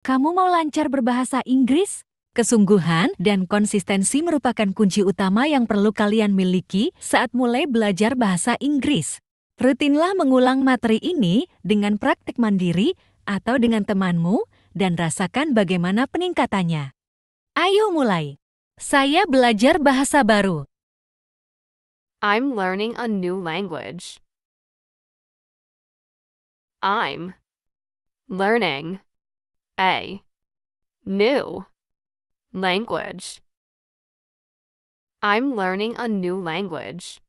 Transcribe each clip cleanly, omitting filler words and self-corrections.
Kamu mau lancar berbahasa Inggris? Kesungguhan dan konsistensi merupakan kunci utama yang perlu kalian miliki saat mulai belajar bahasa Inggris. Rutinlah mengulang materi ini dengan praktik mandiri atau dengan temanmu dan rasakan bagaimana peningkatannya. Ayo mulai. Saya belajar bahasa baru. I'm learning a new language. I'm learning a new language. I'm learning a new language.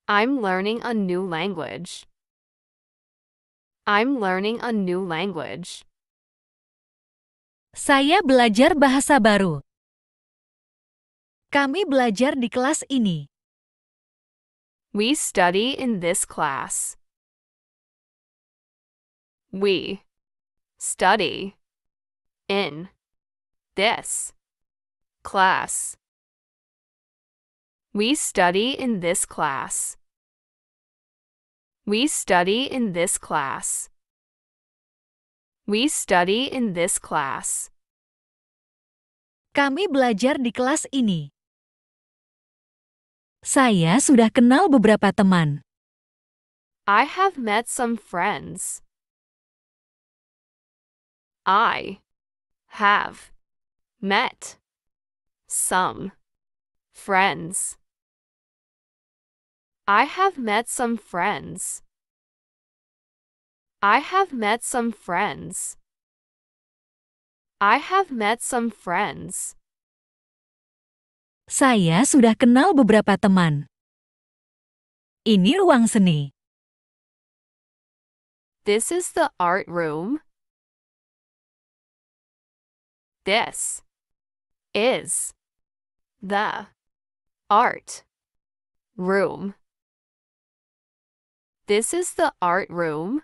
I'm learning a new language. I'm learning a new language. Saya belajar bahasa baru. Kami belajar di kelas ini. We study in this class. We study in this class. We study in this class. We study in this class. We study in this class. Kami belajar di kelas ini. Saya sudah kenal beberapa teman. I have met some friends. I have met some friends. I have met some friends. I have met some friends. I have met some friends. Saya sudah kenal beberapa teman. Ini ruang seni. This is the art room. This is the art room. This is the art room.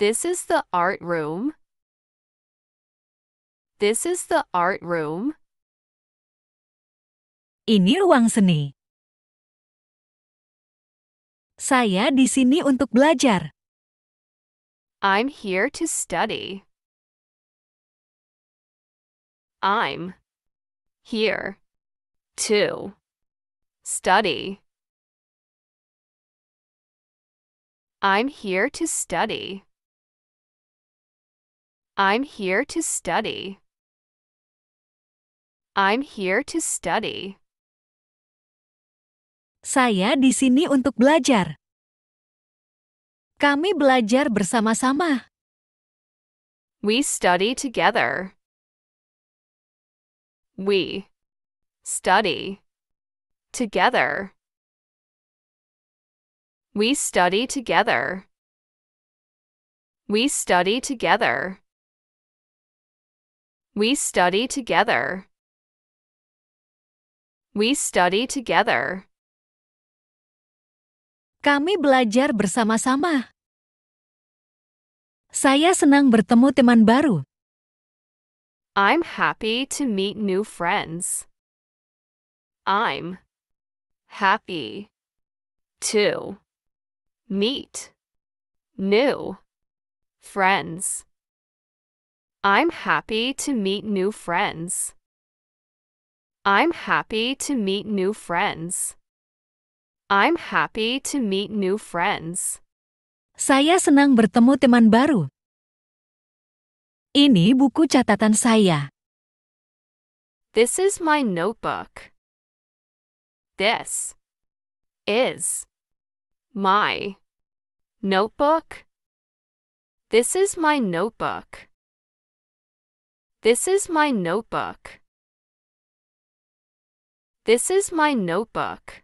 This is the art room. This is the art room. Ini ruang seni. Saya di sini untuk belajar. I'm here to study. I'm here to study. I'm here to study. I'm here to study. I'm here to study. Saya di sini untuk belajar. Kami belajar bersama-sama. We study together. We study together. We study together. We study together. We study together. We study together. Kami belajar bersama-sama. Saya senang bertemu teman baru. I'm happy to meet new friends. I'm happy to meet new friends. I'm happy to meet new friends. I'm happy to meet new friends. I'm happy to meet new friends. Saya senang bertemu teman baru. Ini buku catatan saya. This is my notebook. This is my notebook. This is my notebook. This is my notebook. This is my notebook.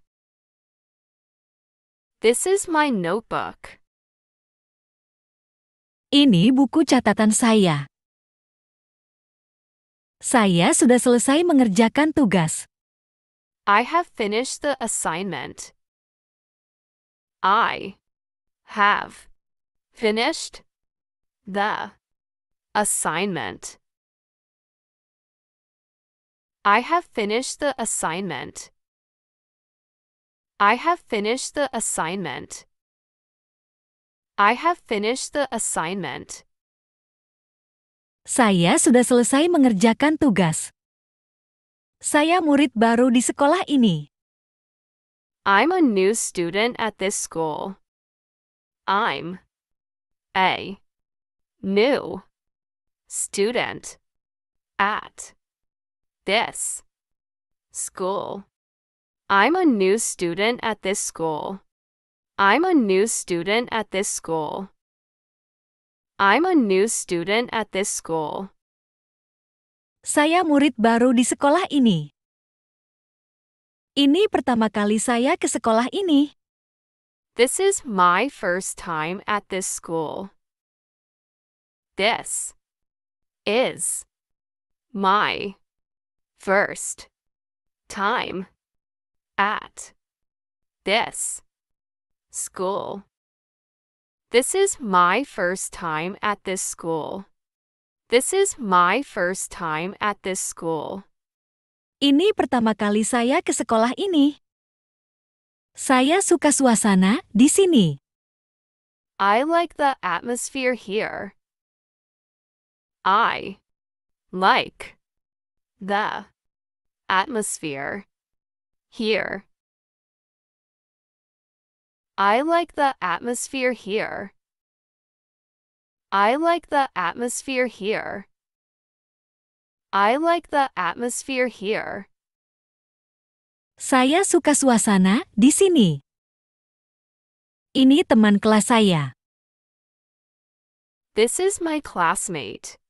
This is my notebook. Ini buku catatan saya. Saya sudah selesai mengerjakan tugas. I have finished the assignment. I have finished the assignment. I have finished the assignment. I have finished the assignment. I have finished the assignment. Saya sudah selesai mengerjakan tugas. Saya murid baru di sekolah ini. I'm a new student at this school. I'm a new student at this school. I'm a new student at this school. I'm a new student at this school. I'm a new student at this school. Saya murid baru di sekolah ini. Ini pertama kali saya ke sekolah ini. This is my first time at this school. This is my first time at this school. This is my first time at this school. This is my first time at this school. Ini pertama kali saya ke sekolah ini. Saya suka suasana di sini. I like the atmosphere here. I like the atmosphere here. I like the atmosphere here. I like the atmosphere here. I like the atmosphere here. Saya suka suasana di sini. Ini teman kelas saya. This is my classmate.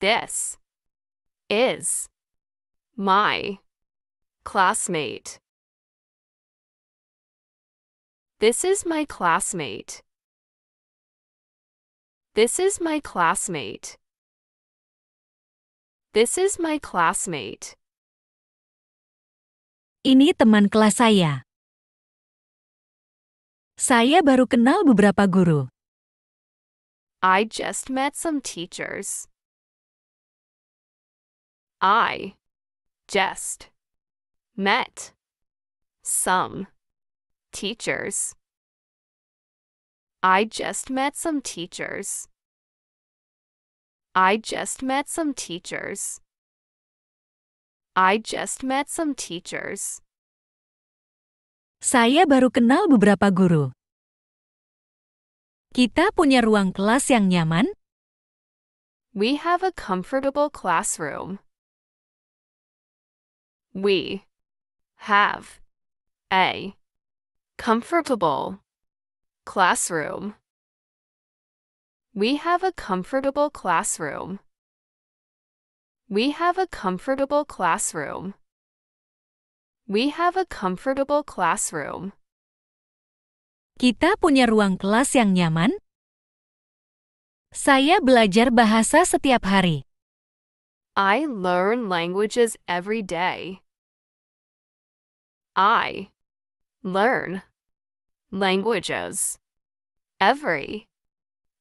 This is my classmate. This is my classmate. This is my classmate. This is my classmate. Ini teman kelas saya. Saya baru kenal beberapa guru. I just met some teachers. I just met some teachers. I just met some teachers. I just met some teachers. I just met some teachers. Saya baru kenal beberapa guru. Kita punya ruang kelas yang nyaman. We have a comfortable classroom. We have a comfortable classroom. We have a comfortable classroom. We have a comfortable classroom. We have a comfortable classroom. Kita punya ruang kelas yang nyaman. Saya belajar bahasa setiap hari. I learn languages every day. I learn languages every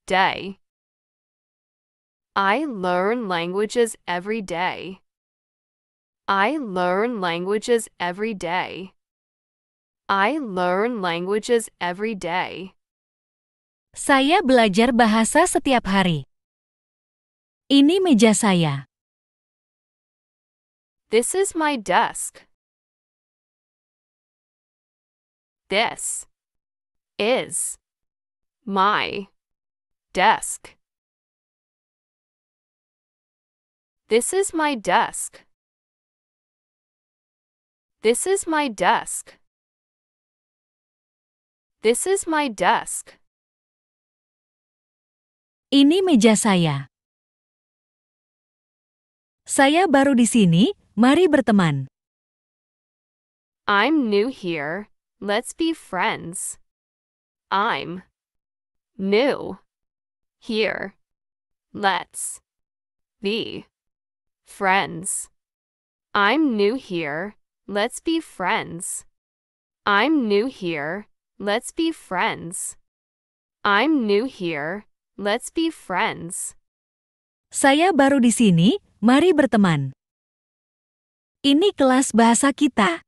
day. I learn languages every day. I learn languages every day. I learn languages every day. Saya belajar bahasa setiap hari. Ini meja saya. This is my desk. This is my desk. This is my desk. This is my desk. This is my desk. Ini meja saya. Saya baru di sini, mari berteman. I'm new here, let's be friends. I'm new here, let's be friends. I'm new here, let's be friends. I'm new here, let's be friends. I'm new here, let's be friends. Saya baru di sini, mari berteman. Ini kelas bahasa kita.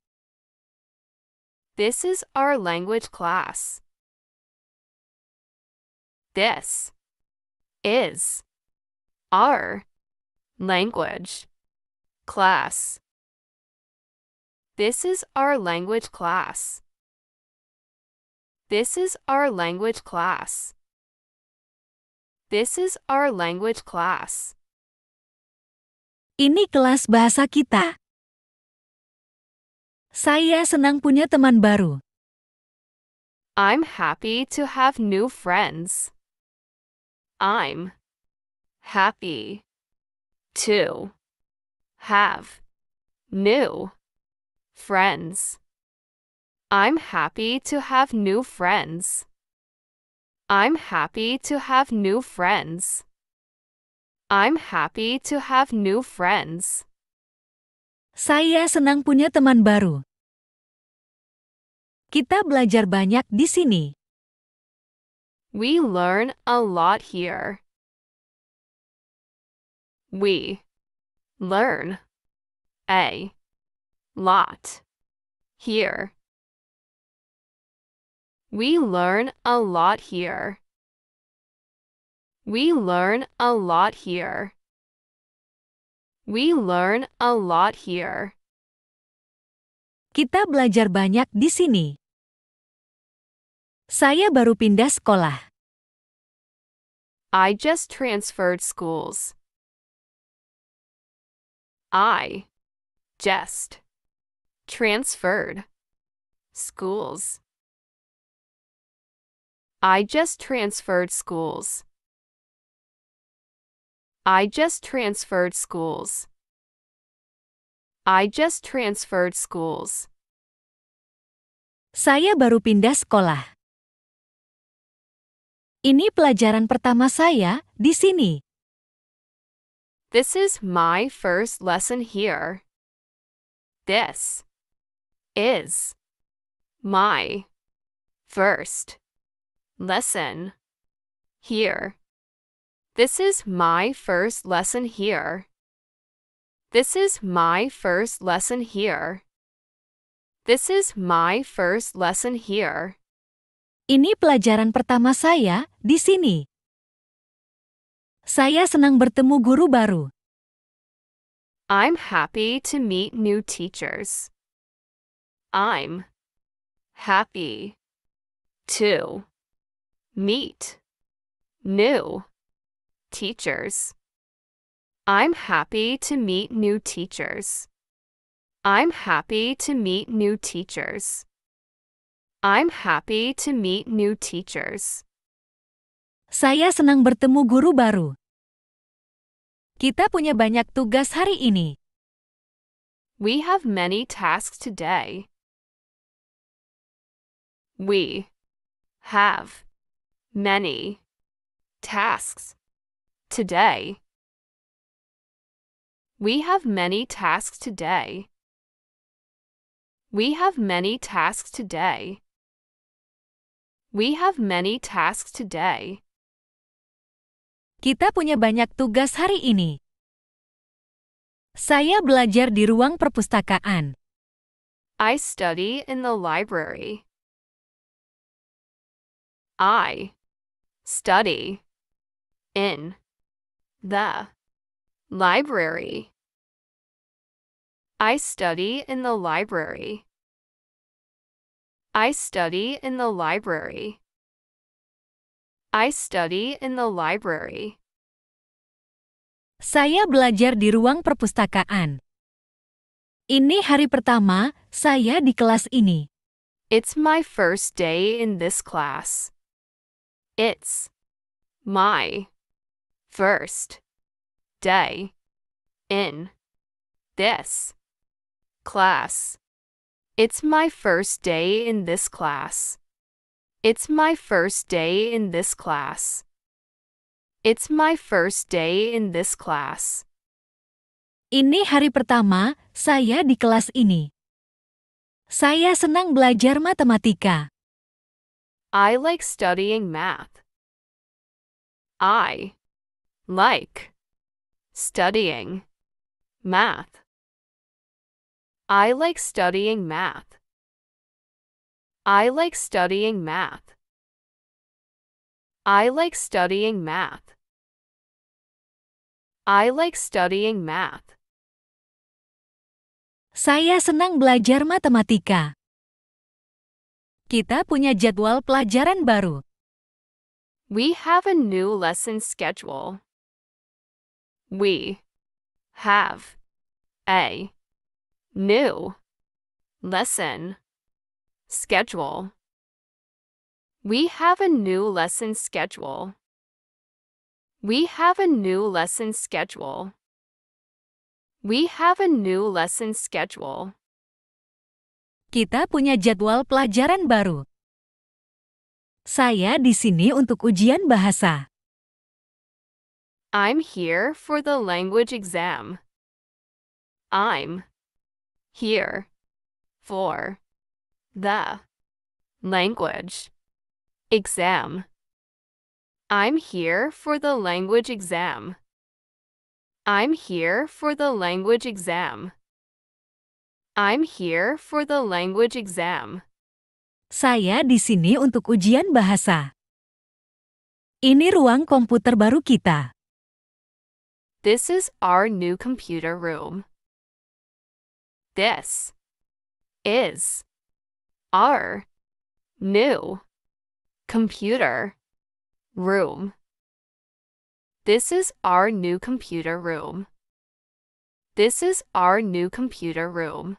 This is our language class. This is our language class. This is our language class. This is our language class. This is our language class. Ini kelas bahasa kita. Saya senang punya teman baru. I'm happy to have new friends. I'm happy to have new friends. I'm happy to have new friends. I'm happy to have new friends. I'm happy to have new friends. Saya senang punya teman baru. Kita belajar banyak di sini. We learn a lot here. We learn a lot here. We learn a lot here. We learn a lot here. We learn a lot here. Kita belajar banyak di sini. Saya baru pindah sekolah. I just transferred schools. I just transferred schools. I just transferred schools. I just transferred schools. I just transferred schools. Saya baru pindah sekolah. Ini pelajaran pertama saya di sini. This is my first lesson here. This is my first lesson here. This is my first lesson here. This is my first lesson here. This is my first lesson here. Ini pelajaran pertama saya di sini. Saya senang bertemu guru baru. I'm happy to meet new teachers. I'm happy to meet new teachers. I'm happy to meet new teachers. I'm happy to meet new teachers. I'm happy to meet new teachers. Saya senang bertemu guru baru. Kita punya banyak tugas hari ini. We have many tasks today. We have many tasks today. We have many tasks today. We have many tasks today. We have many tasks today. Kita punya banyak tugas hari ini. Saya belajar di ruang perpustakaan. I study in the library. I study in the library. I study in the library. I study in the library. I study in the library. Saya belajar di ruang perpustakaan. Ini hari pertama saya di kelas ini. It's my first day in this class. It's my first day in this class. It's my first day in this class. It's my first day in this class. It's my first day in this class. Ini hari pertama saya di kelas ini. Saya senang belajar matematika. I like studying math. I like studying math. I like studying math. I like studying math. I like studying math. I like studying math. Saya senang belajar matematika. Kita punya jadwal pelajaran baru. We have a new lesson schedule. We have a new lesson schedule. We have a new lesson schedule. We have a new lesson schedule. We have a new lesson schedule. Kita punya jadwal pelajaran baru. Saya di sini untuk ujian bahasa. I'm here for the language exam. I'm here for the language exam. I'm here for the language exam. I'm here for the language exam. I'm here for the language exam. Saya di sini untuk ujian bahasa. Ini ruang komputer baru kita. This is our new computer room. This is our new computer room. This is our new computer room. This is our new computer room.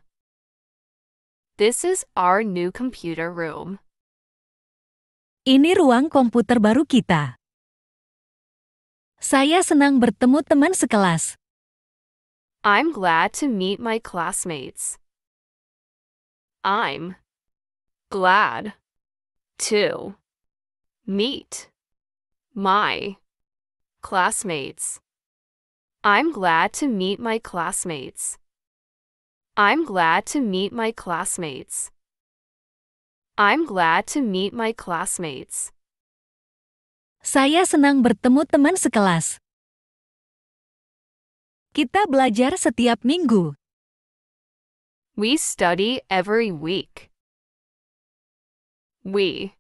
This is our new computer room. Ini ruang komputer baru kita. Saya senang bertemu teman sekelas. I'm glad to meet my classmates. I'm glad to meet my classmates. I'm glad to meet my classmates. I'm glad to meet my classmates. I'm glad to meet my classmates. Saya senang bertemu teman sekelas. Kita belajar setiap minggu. We study every week. We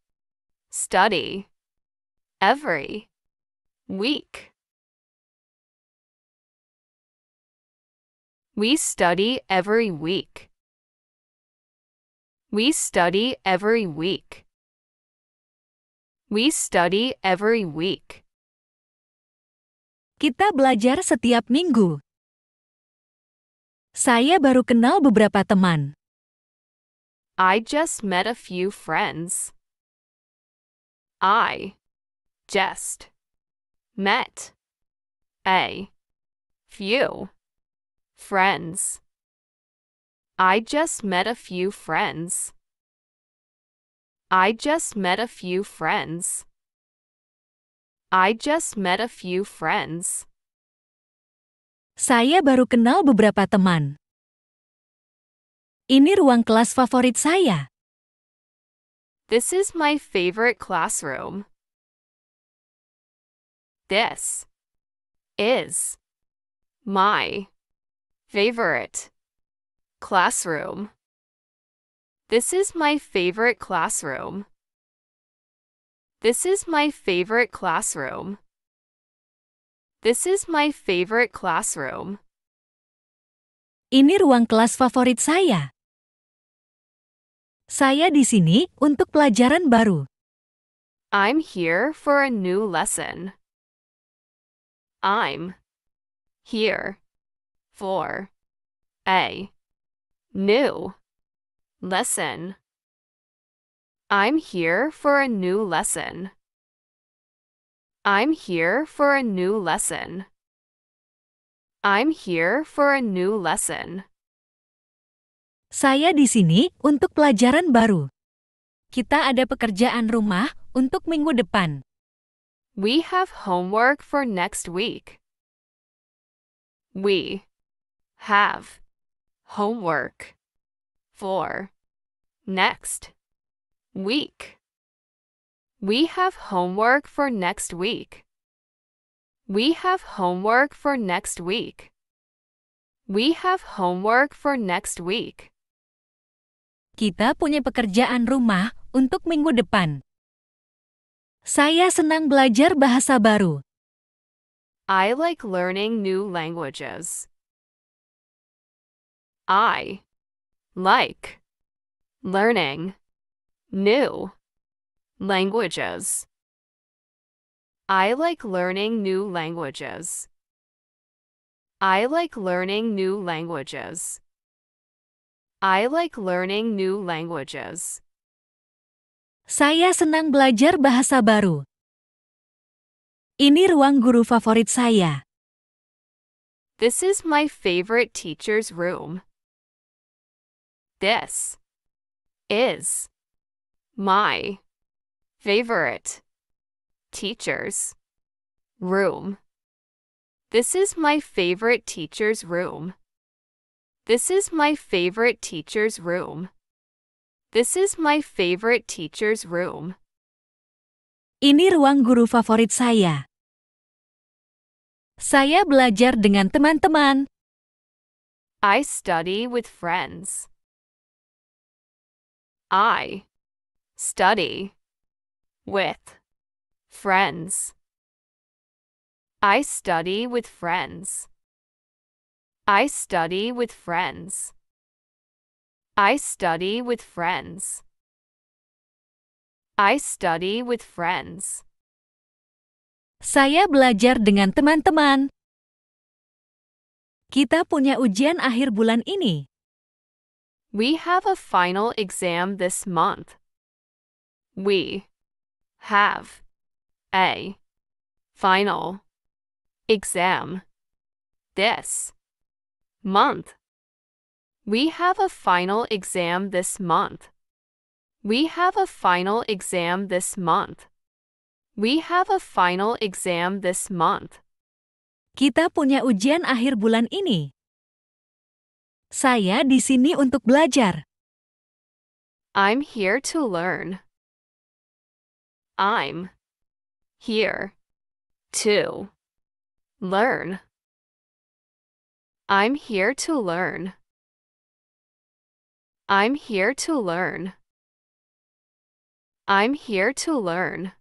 study every week. We study every week. We study every week. We study every week. Kita belajar setiap minggu. Saya baru kenal beberapa teman. I just met a few friends. I just met a few friends. I just met a few friends. I just met a few friends. I just met a few friends. Saya baru kenal beberapa teman. Ini ruang kelas favorit saya. This is my favorite classroom. This is my favorite classroom. This is my favorite classroom. This is my favorite classroom. This is my favorite classroom. Ini ruang kelas favorit saya. Saya di sini untuk pelajaran baru. I'm here for a new lesson. I'm here for a new lesson. I'm here for a new lesson. I'm here for a new lesson. I'm here for a new lesson. Saya di sini untuk pelajaran baru. Kita ada pekerjaan rumah untuk minggu depan. We have homework for next week. We have homework for next week. We have homework for next week. We have homework for next week. We have homework for next week. Kita punya pekerjaan rumah untuk minggu depan. Saya senang belajar bahasa baru. I like learning new languages. I like learning new languages. I like learning new languages. I like learning new languages. I like learning new languages. Saya senang belajar bahasa baru. Ini ruang guru favorit saya. This is my favorite teacher's room. This is my favorite teacher's room. This is my favorite teacher's room. This is my favorite teacher's room. This is my favorite teacher's room. Ini ruang guru favorit saya. Saya belajar dengan teman-teman. I study with friends. I study with friends. I study with friends. I study with friends. I study with friends. I study with friends. Saya belajar dengan teman-teman. Kita punya ujian akhir bulan ini. We have a final exam this month. We have a final exam this month. We have a final exam this month. We have a final exam this month. We have a final exam this month. Kita punya ujian akhir bulan ini. Saya di sini untuk belajar. I'm here to learn. I'm here to learn. I'm here to learn. I'm here to learn. I'm here to learn.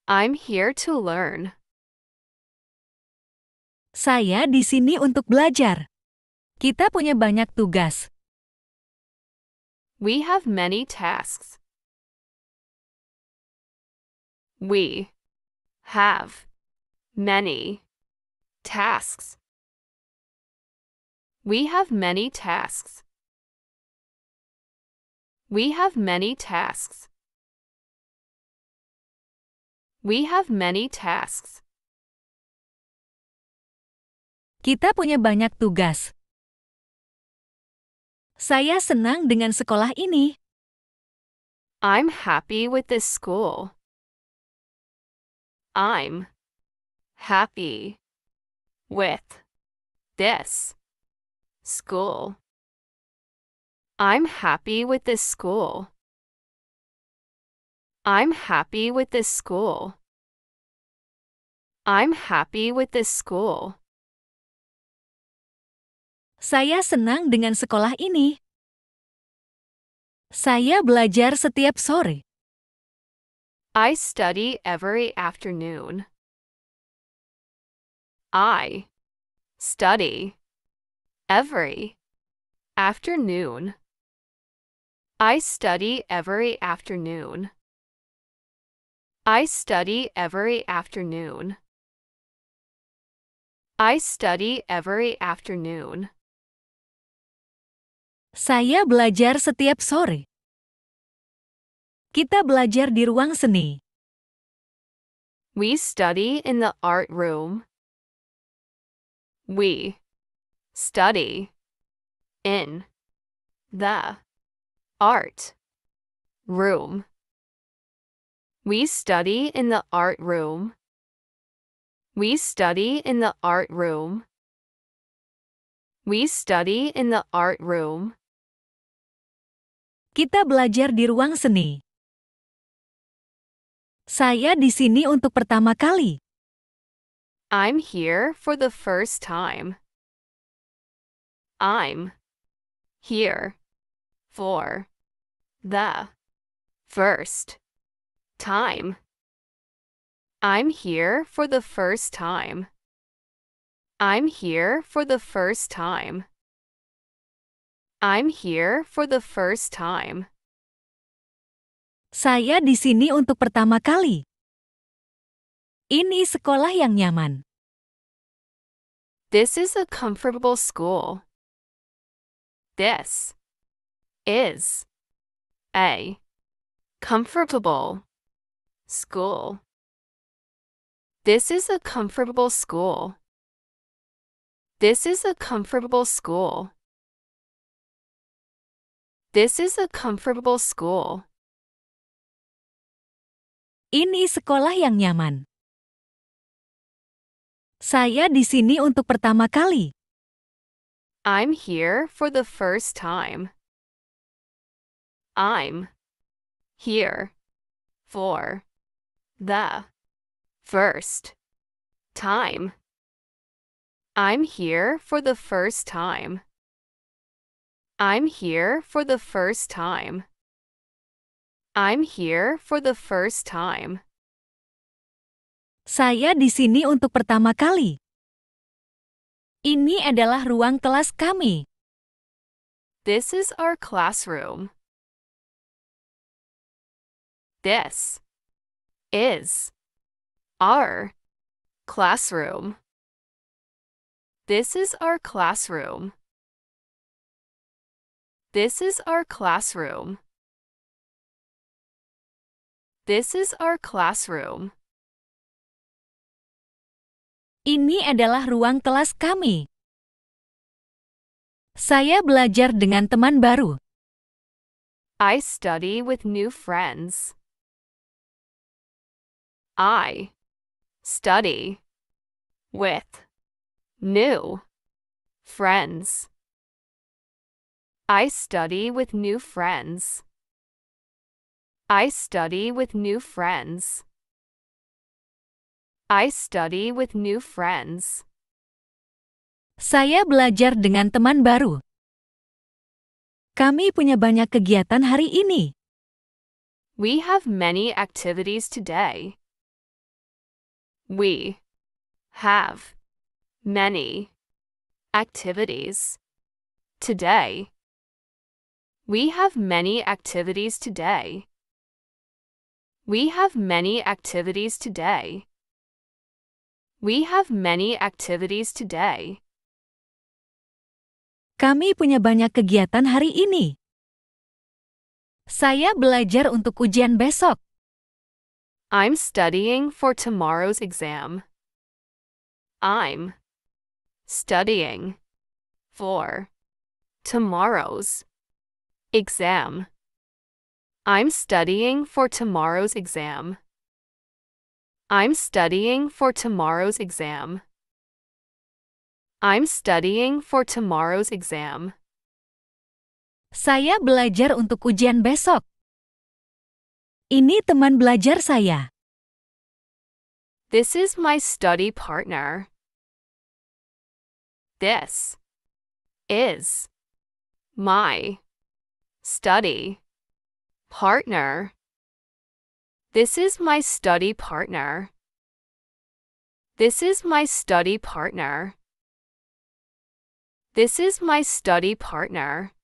I'm here to learn. Saya di sini untuk belajar. Kita punya banyak tugas. We have many tasks. We have many tasks. We have many tasks. We have many tasks. We have many tasks. Kita punya banyak tugas. Saya senang dengan sekolah ini. I'm happy with this school. I'm happy with this school. I'm happy with this school. I'm happy with this school. I'm happy with this school. Saya senang dengan sekolah ini. Saya belajar setiap sore. I study every afternoon. I study every afternoon. I study every afternoon. I study every afternoon. I study every afternoon. Saya belajar setiap sore. Kita belajar di ruang seni. We study in the art room. We study in the art room. We study in the art room. We study in the art room. We study in the art room. Kita belajar di ruang seni. Saya di sini untuk pertama kali. I'm here for the first time. I'm here for the first Time. I'm here for the first time. I'm here for the first time. I'm here for the first time. Saya di sini untuk pertama kali. Ini sekolah yang nyaman. This is a comfortable school. This is a comfortable school. This is a comfortable school. This is a comfortable school. This is a comfortable school. Ini sekolah yang nyaman. Saya di sini untuk pertama kali. I'm here for the first time. I'm here for the first time. I'm here for the first time. I'm here for the first time. I'm here for the first time. Saya di sini untuk pertama kali. Ini adalah ruang kelas kami. This is our classroom. This is our classroom. This is our classroom. This is our classroom. This is our classroom. Ini adalah ruang kelas kami. Saya belajar dengan teman baru. I study with new friends. I study with new friends. I study with new friends. I study with new friends. I study with new friends. Saya belajar dengan teman baru. Kami punya banyak kegiatan hari ini. We have many activities today. We have many activities today. We have many activities today. We have many activities today. We have many activities today. Kami punya banyak kegiatan hari ini. Saya belajar untuk ujian besok. I'm studying for tomorrow's exam. I'm studying for tomorrow's exam. I'm studying for tomorrow's exam. I'm studying for tomorrow's exam. I'm studying for tomorrow's exam. Saya belajar untuk ujian besok. Ini teman belajar saya. This is my study partner. This is my study partner. This is my study partner. This is my study partner. This is my study partner.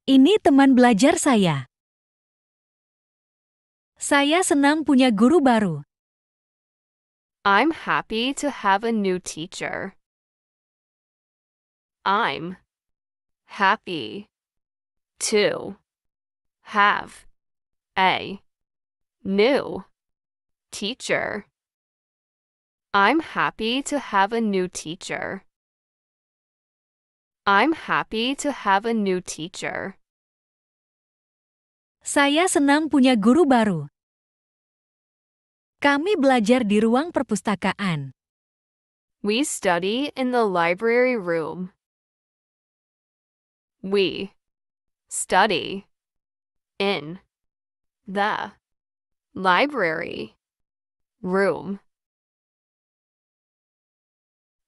Ini teman belajar saya. Saya senang punya guru baru. I'm happy to have a new teacher. I'm happy to have a new teacher. I'm happy to have a new teacher. I'm happy to have a new teacher. Saya senang punya guru baru. Kami belajar di ruang perpustakaan. We study in the library room. We study in the library room.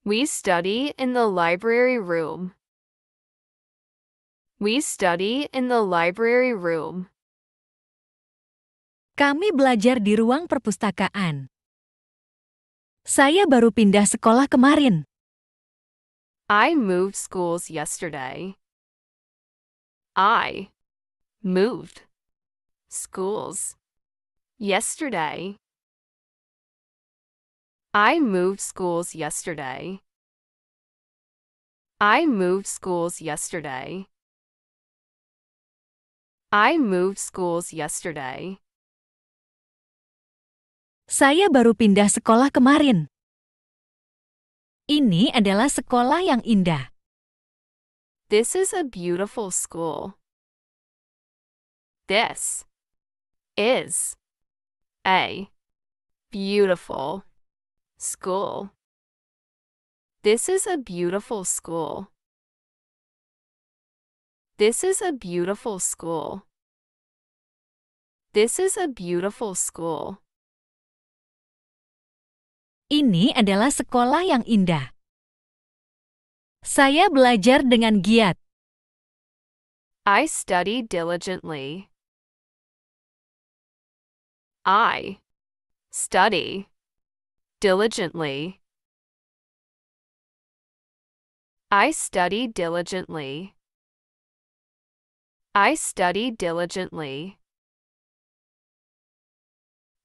We study in the library room. We study in the library room. Kami belajar di ruang perpustakaan. Saya baru pindah sekolah kemarin. I moved schools yesterday. I moved schools yesterday. I moved schools yesterday. I moved schools yesterday. I moved schools yesterday. Saya baru pindah sekolah kemarin. Ini adalah sekolah yang indah. This is a beautiful school. This is a beautiful school. This is a beautiful school. This is a beautiful school. This is a beautiful school. Ini adalah sekolah yang indah. Saya belajar dengan giat. I study diligently. I study diligently. I study diligently. I study diligently.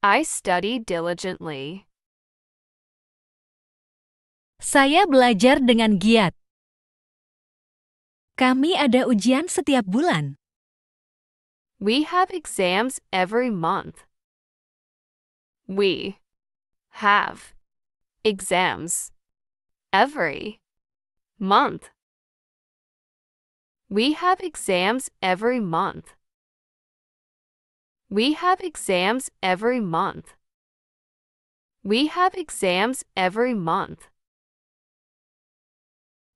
I study diligently. Saya belajar dengan giat. Kami ada ujian setiap bulan. We have exams every month. We have exams every month. We have exams every month. We have exams every month. We have exams every month.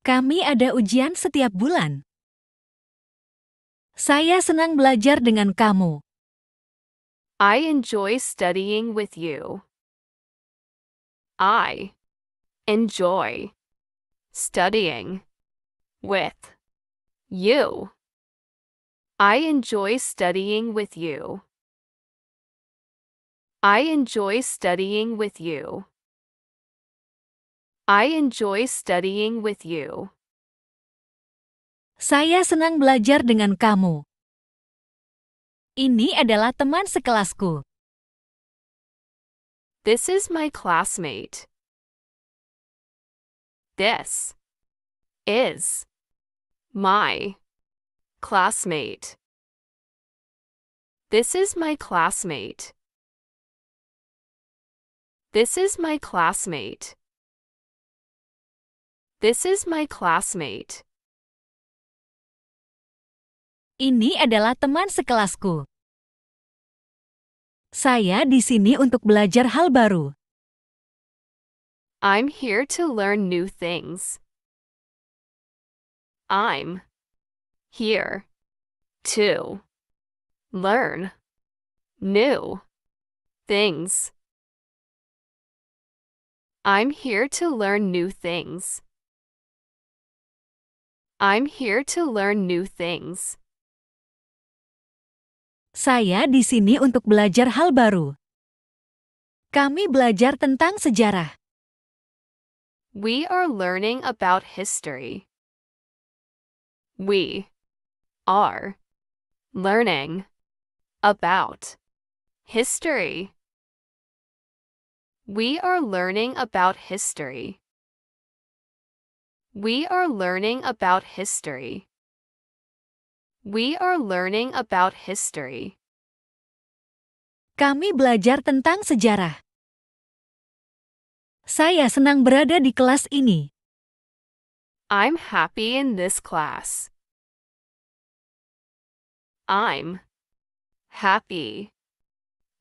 Kami ada ujian setiap bulan. Saya senang belajar dengan kamu. I enjoy studying with you. I enjoy studying with you. I enjoy studying with you. I enjoy studying with you. I enjoy studying with you. Saya senang belajar dengan kamu. Ini adalah teman sekelasku. This is my classmate. This is my classmate. This is my classmate. This is my classmate. This is my classmate. Ini adalah teman sekelasku. Saya di sini untuk belajar hal baru. I'm here to learn new things. I'm here to learn new things. I'm here to learn new things. I'm here to learn new things. Saya di sini untuk belajar hal baru. Kami belajar tentang sejarah. We are learning about history. We are learning about history. We are learning about history. We are learning about history. We are learning about history. Kami belajar tentang sejarah. Saya senang berada di kelas ini. I'm happy in this class. I'm happy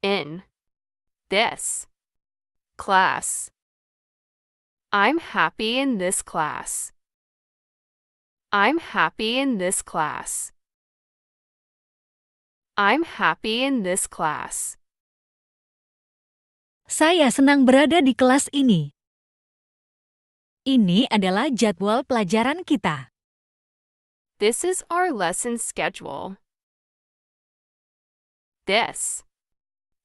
in this class. I'm happy in this class. I'm happy in this class. I'm happy in this class. Saya senang berada di kelas ini. Ini adalah jadwal pelajaran kita. This is our lesson schedule. This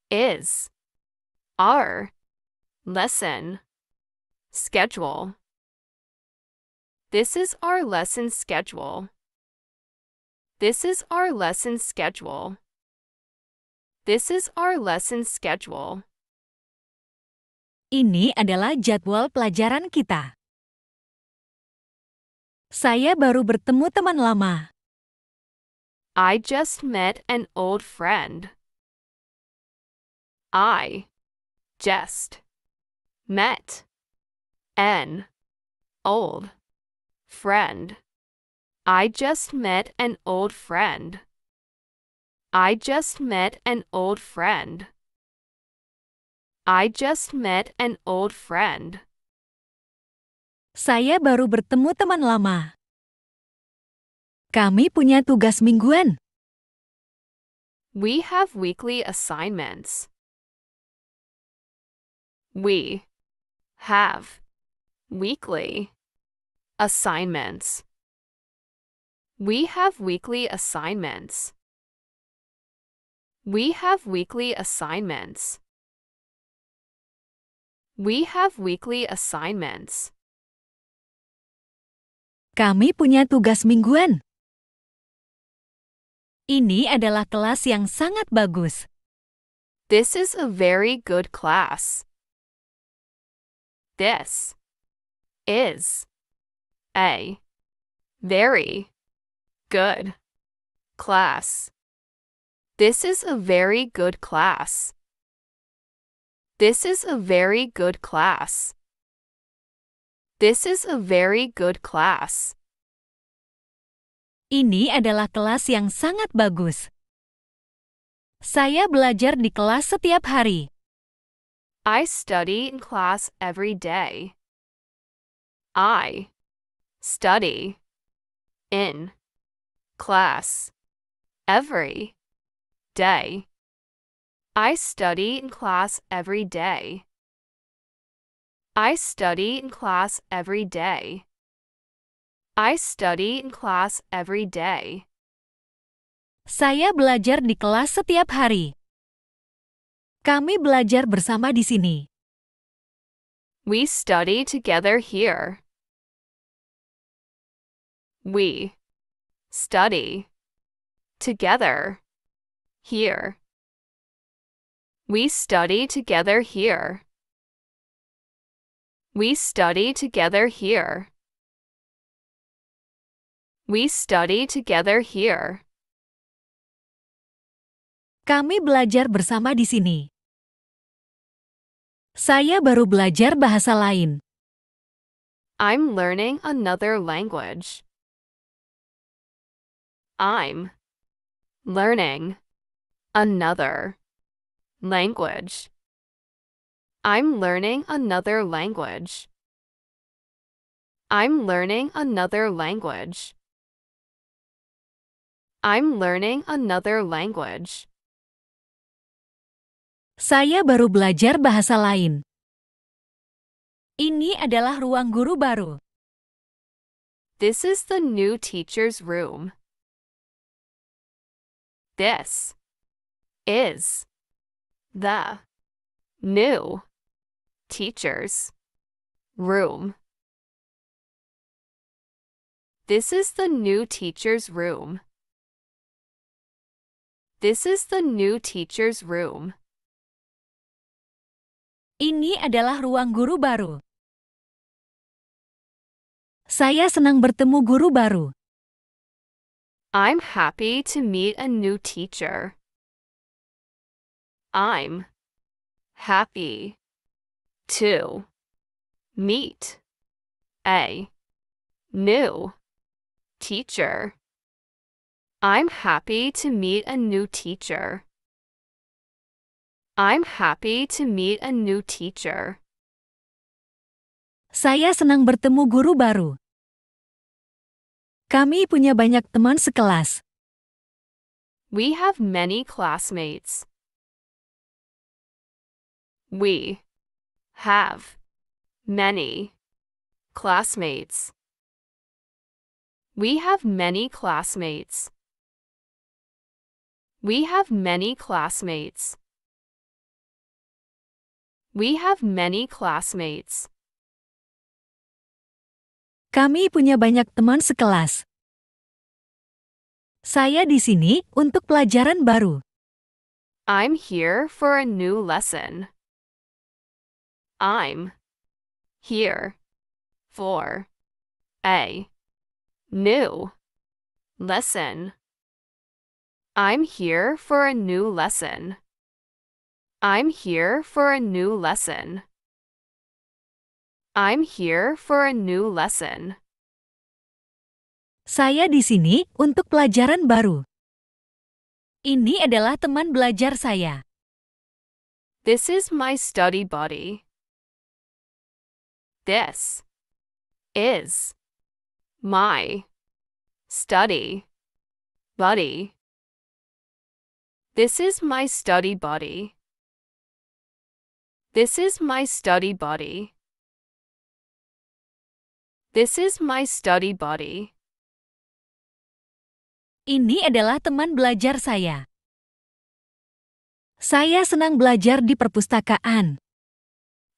is our lesson schedule. This is our lesson schedule. This is our lesson schedule. This is our lesson schedule. Ini adalah jadwal pelajaran kita. Saya baru bertemu teman lama. I just met an old friend. I just met an old friend. I just met an old friend. I just met an old friend. I just met an old friend. Saya baru bertemu teman lama. Kami punya tugas mingguan. We have weekly assignments. We have weekly assignments. We have weekly assignments. We have weekly assignments. We have weekly assignments. Kami punya tugas mingguan. Ini adalah kelas yang sangat bagus. This is a very good class. This is a very good class. This is a very good class. This is a very good class. This is a very good class. Ini adalah kelas yang sangat bagus. Saya belajar di kelas setiap hari. I study in class every day. I study in class every day. I study in class every day. I study in class every day. I study in class every day. Saya belajar di kelas setiap hari. Kami belajar bersama di sini. We study together here. We study together here. We study together here. We study together here. We study together here. Kami belajar bersama di sini. Saya baru belajar bahasa lain. I'm learning another language. I'm learning another language. I'm learning another language. I'm learning another language. I'm learning another language. Saya baru belajar bahasa lain. Ini adalah ruang guru baru. This is the new teacher's room. This is the new teacher's room. This is the new teacher's room. This is the new teacher's room. Ini adalah ruang guru baru. Saya senang bertemu guru baru. I'm happy to meet a new teacher. I'm happy to meet a new teacher. I'm happy to meet a new teacher. I'm happy to meet a new teacher. Saya senang bertemu guru baru. Kami punya banyak teman sekelas. We have many classmates. We have many classmates. We have many classmates. We have many classmates. We have many classmates. Kami punya banyak teman sekelas. Saya di sini untuk pelajaran baru. I'm here for a new lesson. I'm here for a new lesson. I'm here for a new lesson. I'm here for a new lesson. I'm here for a new lesson. Saya di sini untuk pelajaran baru. Ini adalah teman belajar saya. This is my study buddy. This is my study buddy. This is my study buddy. This is my study buddy. This is my study buddy. Ini adalah teman belajar saya. Saya senang belajar di perpustakaan.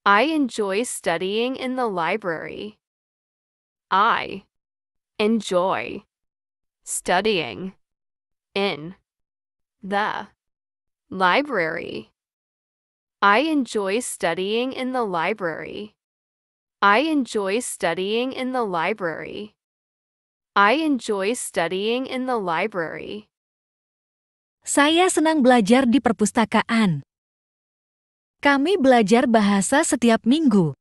I enjoy studying in the library. I enjoy studying in the library. I enjoy studying in the library. I enjoy studying in the library. I enjoy studying in the library. Saya senang belajar di perpustakaan. Kami belajar bahasa setiap minggu.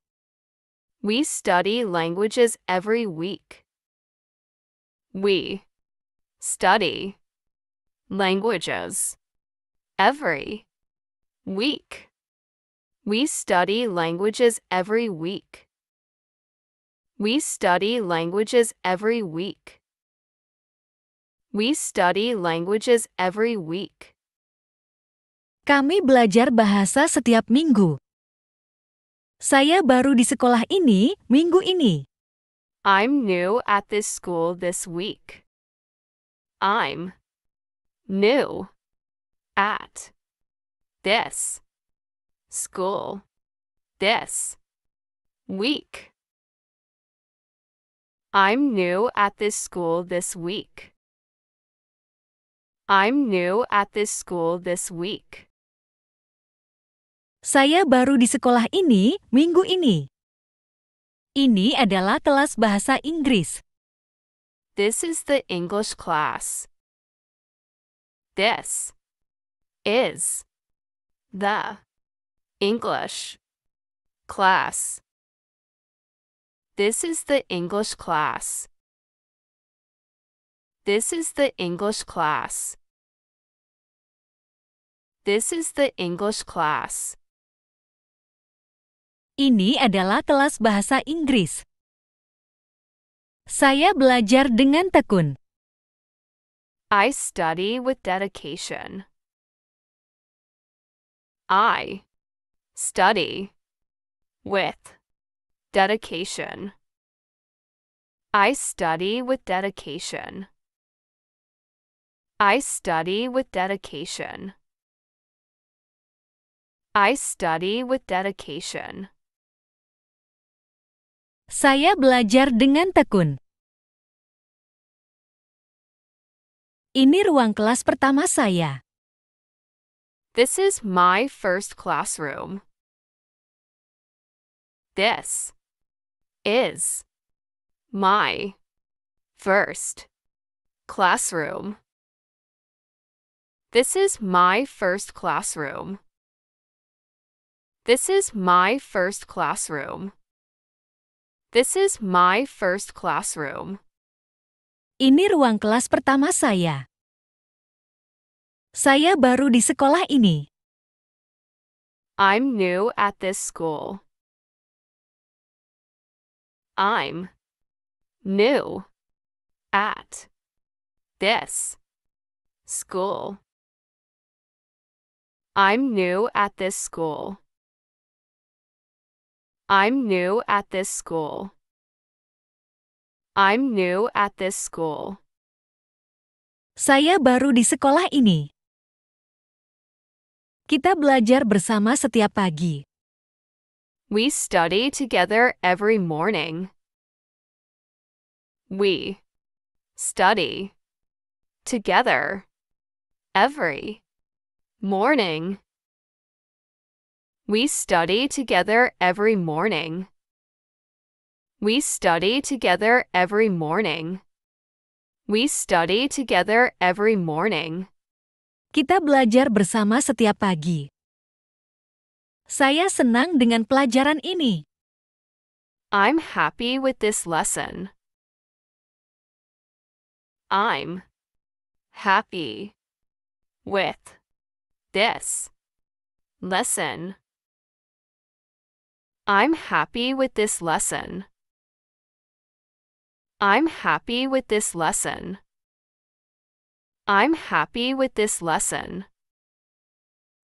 We study languages every week. We study languages every week. We study languages every week. We study languages every week. We study languages every week. Kami belajar bahasa setiap minggu. Saya baru di sekolah ini minggu ini. I'm new at this school this week. I'm new at this school this week. I'm new at this school this week. I'm new at this school this week. Saya baru di sekolah ini minggu ini. Ini adalah kelas bahasa Inggris. This is the English class. This is the English class. This is the English class. This is the English class. This is the English class. Ini adalah kelas bahasa Inggris. Saya belajar dengan tekun. I study with dedication. I study with dedication. I study with dedication. I study with dedication. I study with dedication. Saya belajar dengan tekun. Ini ruang kelas pertama saya. This is my first classroom. This is my first classroom. This is my first classroom. This is my first classroom. This is my first classroom. Ini ruang kelas pertama saya. Saya baru di sekolah ini. I'm new at this school. I'm new at this school. I'm new at this school. I'm new at this school. I'm new at this school. Saya baru di sekolah ini. Kita belajar bersama setiap pagi. We study together every morning. We study together every morning. We study together every morning. We study together every morning. We study together every morning. Kita belajar bersama setiap pagi. Saya senang dengan pelajaran ini. I'm happy with this lesson. I'm happy with this lesson. I'm happy with this lesson. I'm happy with this lesson. I'm happy with this lesson.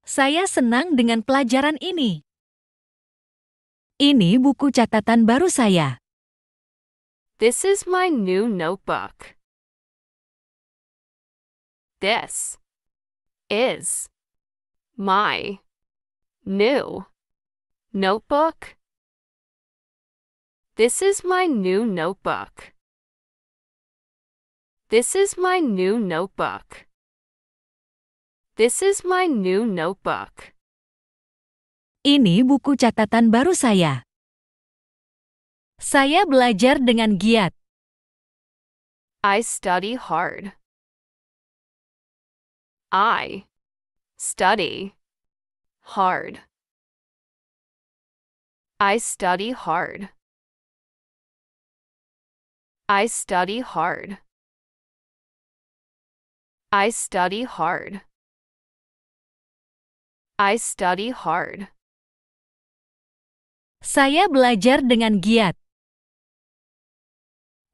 Saya senang dengan pelajaran ini. Ini buku catatan baru saya. This is my new notebook. This is my new notebook. This is my new notebook. This is my new notebook. This is my new notebook. Ini buku catatan baru saya. Saya belajar dengan giat. I study hard. I study hard. I study hard. I study hard. I study hard. I study hard. Saya belajar dengan giat.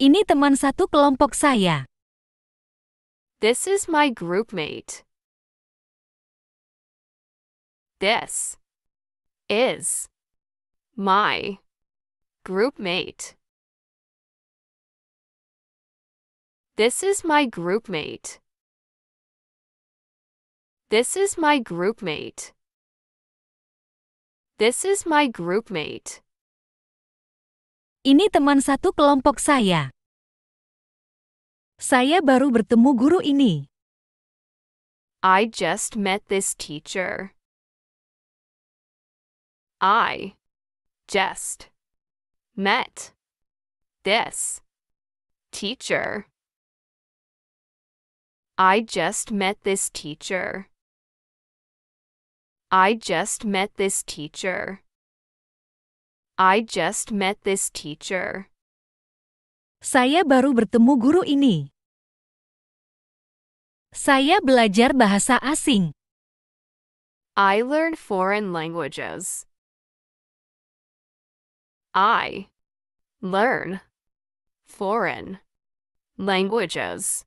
Ini teman satu kelompok saya. This is my groupmate. This is my groupmate. This is my groupmate. This is my groupmate. This is my groupmate. Ini teman satu kelompok saya. Saya baru bertemu guru ini. I just met this teacher. I just met this teacher. I just met this teacher. I just met this teacher. I just met this teacher. Saya baru bertemu guru ini. Saya belajar bahasa asing. I learn foreign languages. I learn foreign languages.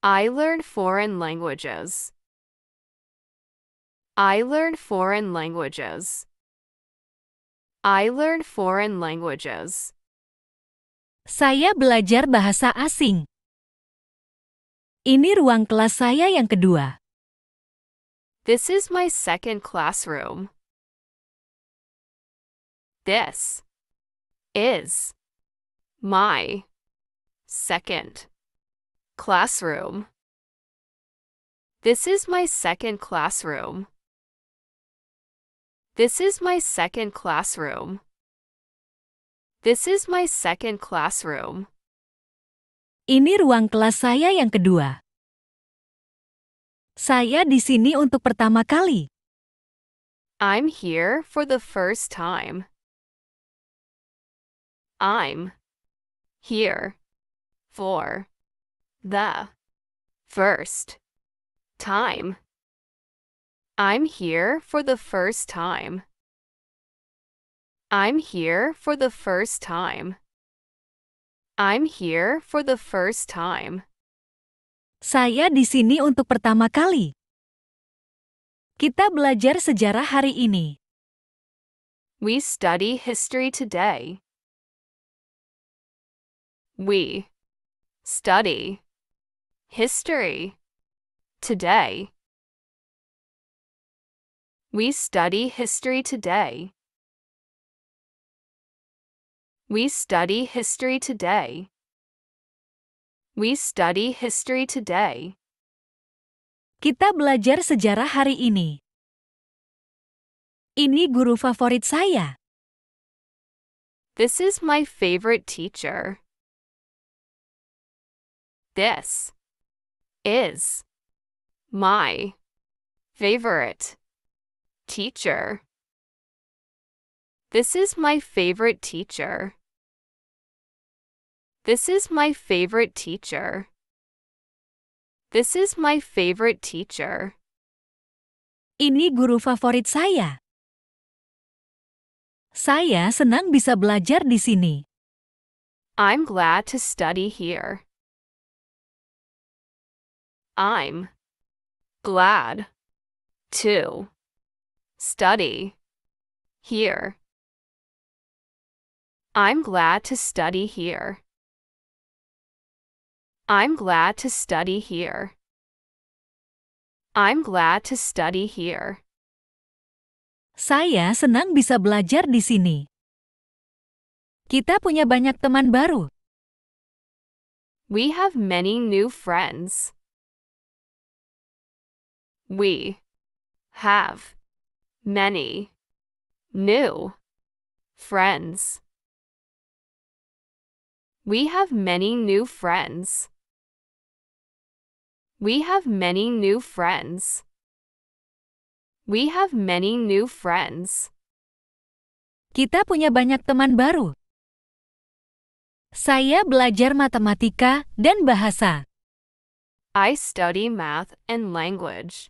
I learn foreign languages. I learn foreign languages. I learn foreign languages. Saya belajar bahasa asing. Ini ruang kelas saya yang kedua. This is my second classroom. This is my second classroom. This is my second classroom. This is my second classroom. This is my second classroom. Ini ruang kelas saya yang kedua. Saya di sini untuk pertama kali. I'm here for the first time. I'm here for the first time. I'm here for the first time. I'm here for the first time. I'm here for the first time. Saya di sini untuk pertama kali. Kita belajar sejarah hari ini. We study history today. We study history today. We study history today. We study history today. We study history today. Kita belajar sejarah hari ini. Ini guru favorit saya. This is my favorite teacher. This is my favorite teacher. This is my favorite teacher. This is my favorite teacher. This is my favorite teacher. Ini guru favorit saya. Saya senang bisa belajar di sini. I'm glad to study here. I'm glad to study here. I'm glad to study here. I'm glad to study here. I'm glad to study here. Saya senang bisa belajar di sini. Kita punya banyak teman baru. We have many new friends. We have many new friends. We have many new friends. We have many new friends. We have many new friends. Kita punya banyak teman baru. Saya belajar matematika dan bahasa. I study math and language.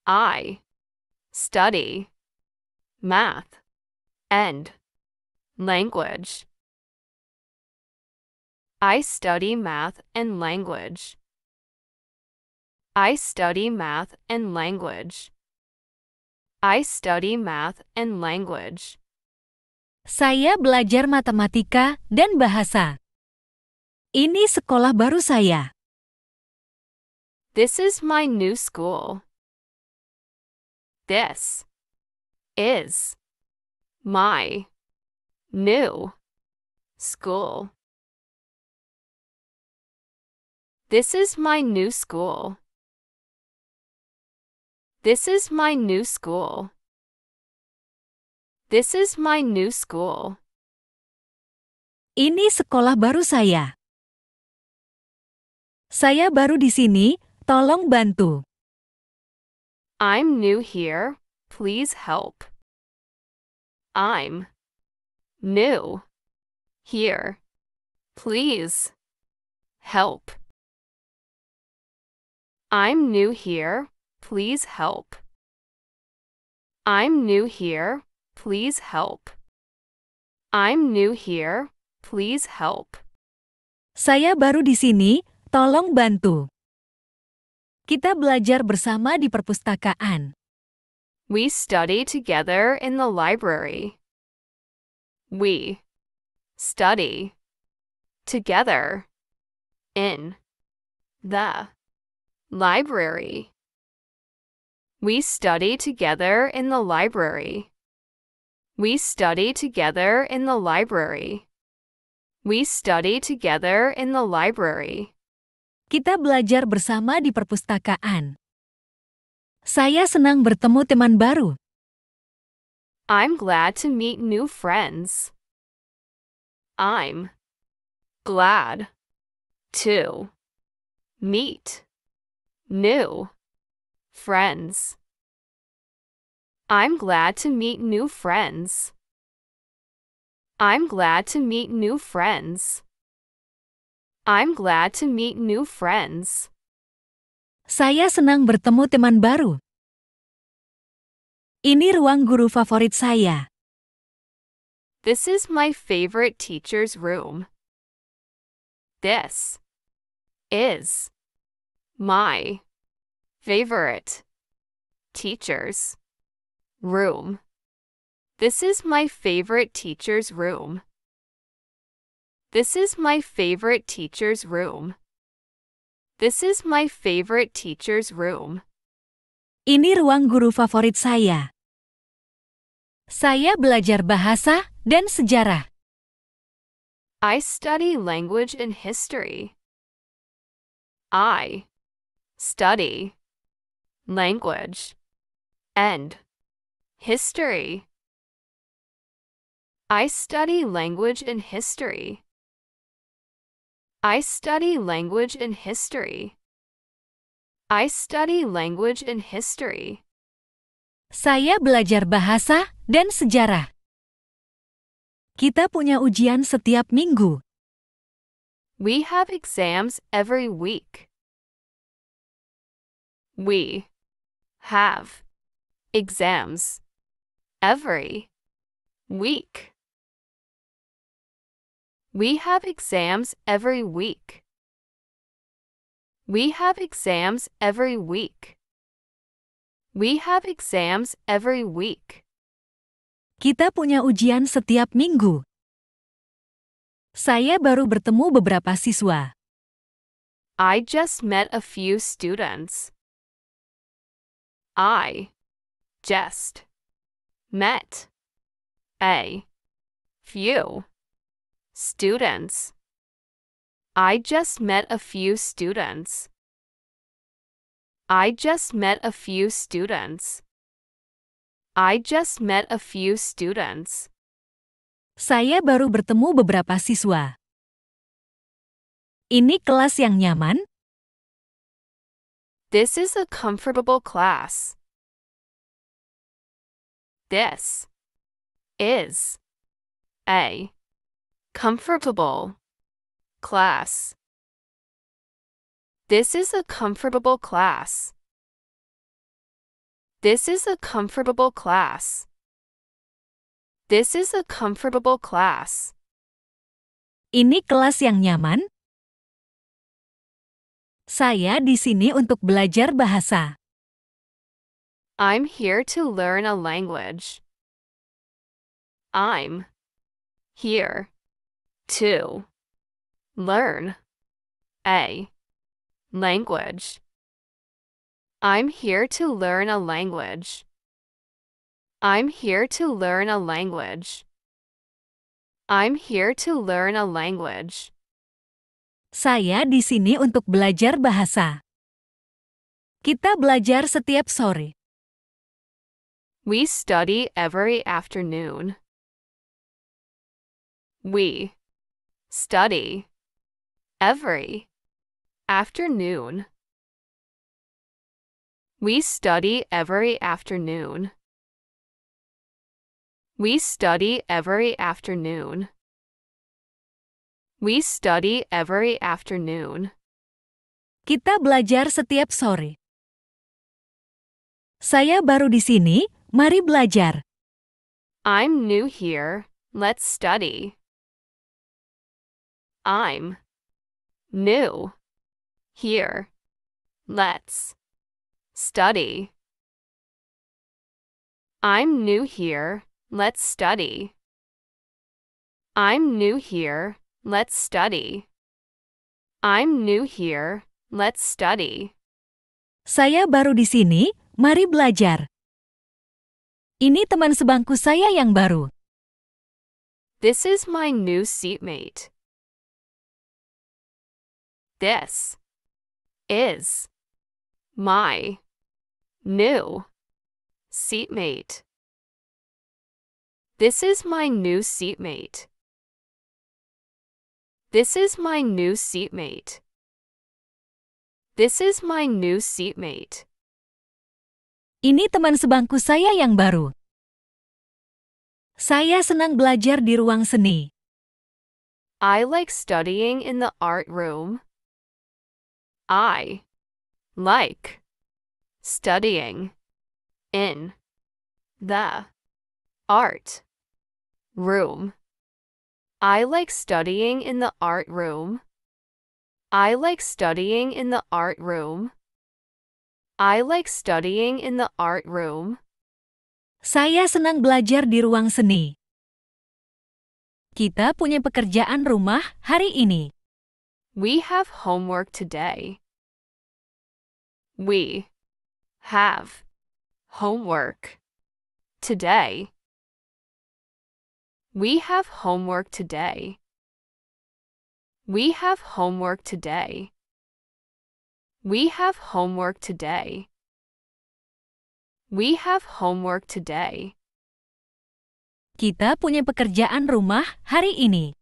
I study math and language. I study math and language. I study math and language. I study math and language. Saya belajar matematika dan bahasa. Ini sekolah baru saya. This is my new school. This is my new school. This is my new school. This is my new school. This is my new school. Ini sekolah baru saya. Saya baru di sini, tolong bantu. I'm new here, please help. I'm new here, please help. I'm new here, please help. I'm new here, please help. I'm new here, please help. Saya baru di sini, tolong bantu. Kita belajar bersama di perpustakaan. We study together in the library. We study together in the library. We study together in the library. We study together in the library. We study together in the library. Kita belajar bersama di perpustakaan. Saya senang bertemu teman baru. I'm glad to meet new friends. I'm glad to meet new friends. I'm glad to meet new friends. I'm glad to meet new friends. I'm glad to meet new friends. Saya senang bertemu teman baru. Ini ruang guru favorit saya. This is my favorite teacher's room. This is my favorite teacher's room. This is my favorite teacher's room. This is my favorite teacher's room. This is my favorite teacher's room. Ini ruang guru favorit saya. Saya belajar bahasa dan sejarah. I study language and history. I study language and history. I study language and history. I study language and history. I study language and history. Saya belajar bahasa dan sejarah. Kita punya ujian setiap minggu. We have exams every week. We have exams every week. We have exams every week. We have exams every week. We have exams every week. Kita punya ujian setiap minggu. Saya baru bertemu beberapa siswa. I just met a few students. I just met a few students. I just met a few students. I just met a few students. I just met a few students. Saya baru bertemu beberapa siswa. Ini kelas yang nyaman. This is a comfortable class. This is a comfortable class. This is a comfortable class. This is a comfortable class. This is a comfortable class. Ini kelas yang nyaman. Saya di sini untuk belajar bahasa. I'm here to learn a language. I'm here to learn a language. I'm here to learn a language. I'm here to learn a language. I'm here to learn a language. Saya di sini untuk belajar bahasa. Kita belajar setiap sore. We study every afternoon. We study every afternoon. We study every afternoon. We study every afternoon. We study every afternoon. Kita belajar setiap sore. Saya baru di sini, mari belajar. I'm new here, let's study. I'm new here, let's study. I'm new here, let's study. I'm new here, let's study. I'm new here, let's study. Saya baru di sini, mari belajar. Ini teman sebangku saya yang baru. This is my new seatmate. This is my new seatmate. This is my new seatmate. This is my new seatmate. This is my new seatmate. Ini teman sebangku saya yang baru. Saya senang belajar di ruang seni. I like studying in the art room. I like studying in the art room. I like studying in the art room. I like studying in the art room. I like studying in the art room. Saya senang belajar di ruang seni. Kita punya pekerjaan rumah hari ini. We have homework today. We have homework today. We have homework today. We have homework today. We have homework today. We have homework today. Kita punya pekerjaan rumah hari ini.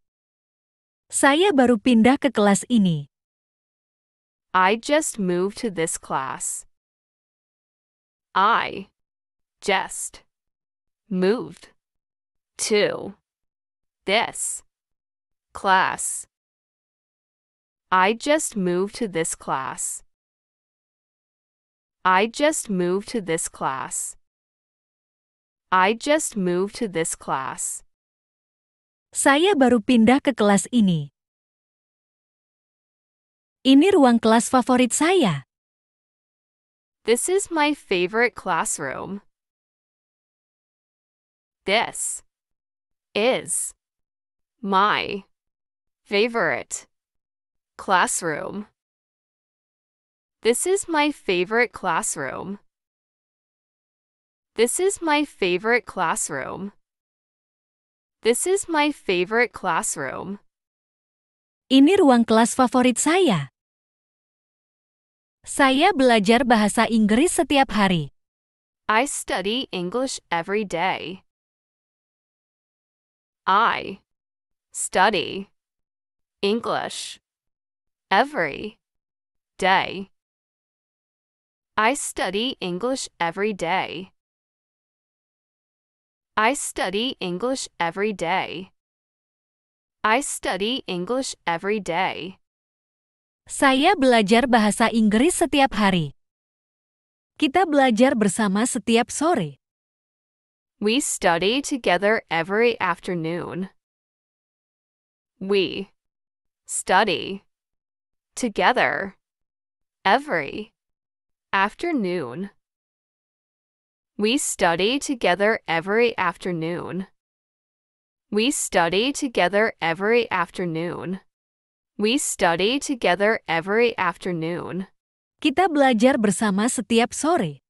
Saya baru pindah ke kelas ini. I just moved to this class. I just moved to this class. I just moved to this class. I just moved to this class. I just moved to this class. Saya baru pindah ke kelas ini. Ini ruang kelas favorit saya. This is my favorite classroom. This is my favorite classroom. This is my favorite classroom. This is my favorite classroom. This is my favorite classroom. Ini ruang kelas favorit saya. Saya belajar bahasa Inggris setiap hari. I study English every day. I study English every day. I study English every day. I study English every day. I study English every day. Saya belajar bahasa Inggris setiap hari. Kita belajar bersama setiap sore. We study together every afternoon. We study together every afternoon. We study together every afternoon. We study together every afternoon. We study together every afternoon. Kita belajar bersama setiap sore.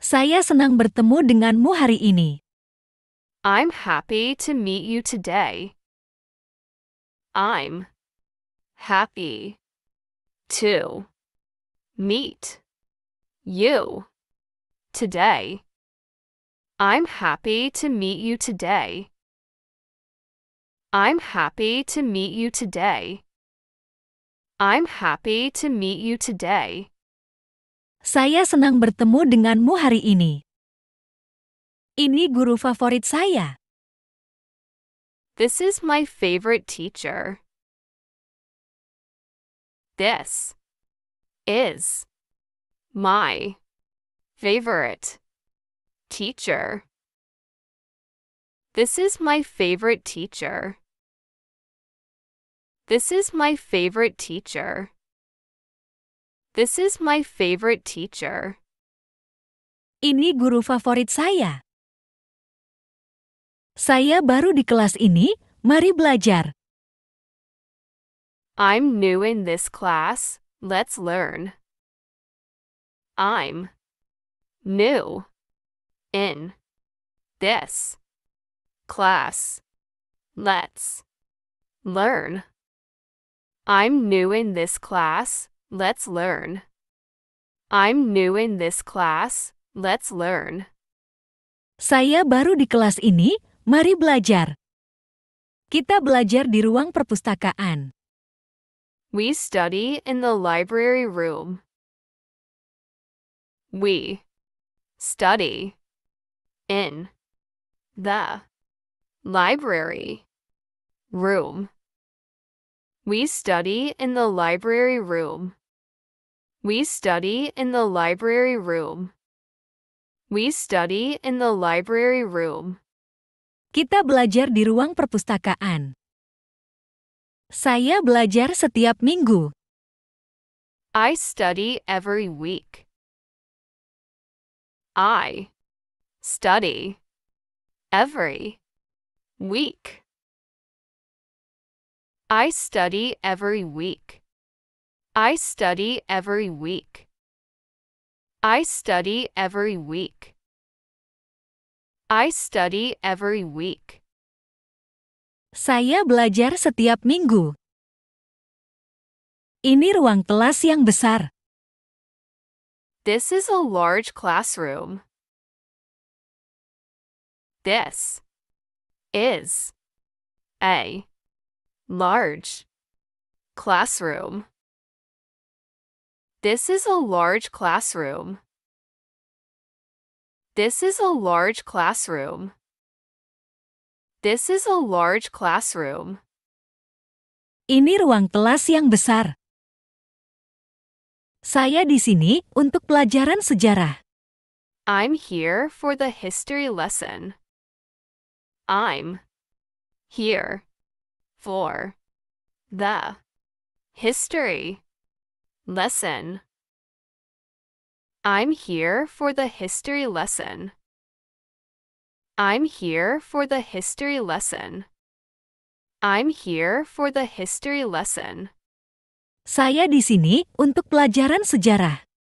Saya senang bertemu denganmu hari ini. I'm happy to meet you today. I'm happy to meet you today. I'm happy to meet you today. I'm happy to meet you today. I'm happy to meet you today. Saya senang bertemu denganmu hari ini. Ini guru favorit saya. This is my favorite teacher. This is my favorite teacher. This is my favorite teacher. This is my favorite teacher. This is my favorite teacher. Ini guru favorit saya. Saya baru di kelas ini, mari belajar. I'm new in this class, let's learn. I'm new in this class, let's learn. I'm new in this class, let's learn. I'm new in this class, let's learn. Saya baru di kelas ini, mari belajar. Kita belajar di ruang perpustakaan. We study in the library room. We study in the library room. We study in the library room. We study in the library room. We study in the library room. Kita belajar di ruang perpustakaan. Saya belajar setiap minggu. I study every week. I study every week. I study every week. I study every week. I study every week. I study every week. Saya belajar setiap minggu. Ini ruang kelas yang besar. This is a large classroom. This is a large classroom. This is a large classroom. This is a large classroom. This is a large classroom. Ini ruang kelas yang besar. Saya di sini untuk pelajaran sejarah. I'm here for the history lesson. I'm here for the history lesson. I'm here for the history lesson. I'm here for the history lesson. I'm here for the history lesson. Saya di sini untuk pelajaran sejarah.